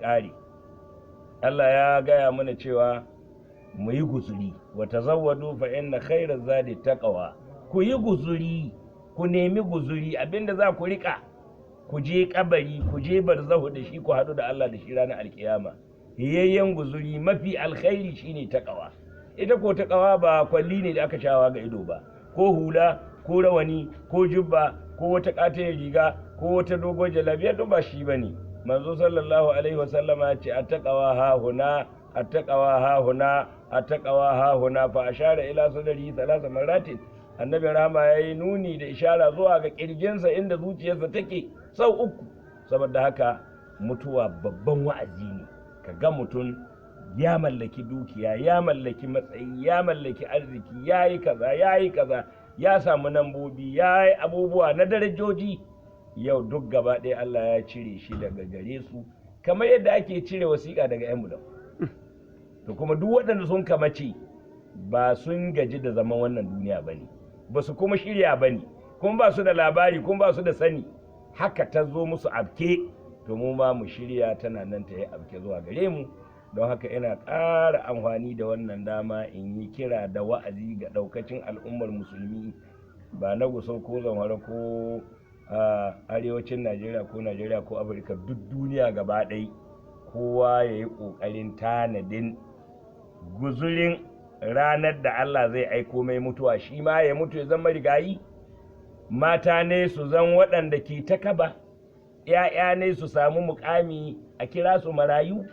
ƙare. Allah ya gaya mana cewa mu yi guzuri, wa tazawwadu fa inna khairaz zadi taqwa. Ku yi guzuri, ku nemi guzuri, abinda za ku rika, ku je kabari, ku je barzahu da shi, ku haɗu da Allah da shi ranar alkiyama. Yayyen guzuri mafi alkhairi shine taqwa. Ita ko taqwa ba kwalli ne da aka shawa ga ido ba, ko hula, ko rawani, ko jubba, ko wata ƙatayen riga, ko wata dogon jalabiya, duk ba shi bane. Manzo sallallahu alaihi wasallama ya ce attaqwa ha huna, attaqwa ha huna, attaqwa ha huna, fa ashara ila sadri thalatha maratin. Annabi rahama yayi nuni da ishara zuwa ga kirjinsa inda zuciyarsa take sau uku. Saboda haka mutuwa babban wa'azi ne. Ka ga mutum ya mallaki dukiya, ya mallaki matsayi, ya mallaki arziki, yayi kaza, ya samu nambobi, yayi abubuwa na darajoji, yau duk gaba ɗaya Allah ya cire shi daga gare su, kamar yadda ake cire wasiƙa daga ƴan bulan. To kuma duk waɗanda sun kamace ba sun gaji da zaman wannan duniya bane, ba su kuma shirya bane, kuma ba su da labari, kuma ba su da sani, haka ta zo musu abke. To mu ma mu shirya, tana nan ta yi abke zuwa gare mu. Don haka ina ƙara amfani da wannan dama in yi kira da wa'azi ga ɗaukacin al'ummar musulmi, ba na Gusau ko Zamfara ko arewacin Najeriya ko Afirka, duk duniya gaba ɗai, kowa ya yi ƙoƙarin tanadin guzurin ranar da Allah zai aiko mai mutuwa, shi ma ya mutu ya zama rigayi, mata ne su zan waɗanda ke ta kaba, ‘ya'ya ne su samu mukami a kira su marayu,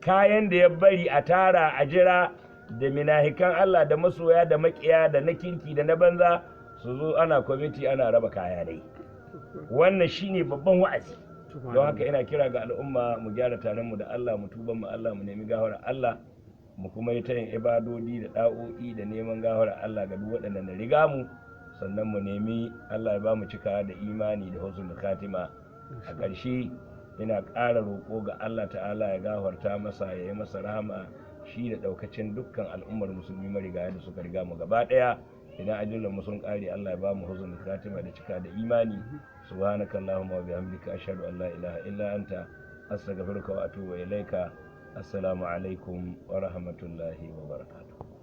kayan da ya bari a tara a jira, da minahikan Allah da masoya da makiya da na kirki da na banza su zo ana kwamiti ana raba kaya dai. Wannan shine babban wa'azi. Don haka ina kira ga al'umma mu gyara taron mu da Allah, mu tuban mu Allah, mu nemi gafara Allah, mu kuma yi ta yin ibadodi da da'o'i da neman gafara Allah ga duk waɗanda na riga mu, sannan mu nemi Allah ya ba mu cika da imani da husnul khatima. A ƙarshe ina ƙara roƙo ga Allah ta'ala ya gafarta masa, ya yi masa rahama, shi da ɗaukacin dukkan al'ummar musulmi marigaya da suka riga mu gaba ɗaya. Idan ajalin mu sun ƙare, Allah ya ba mu husnul khatima da cika da imani. Subhanakallahumma wa bihamdika, ashhadu an la ilaha illa anta, astaghfiruka wa atubu ilaika. Assalamu alaikum wa rahmatullahi wa barakatuh.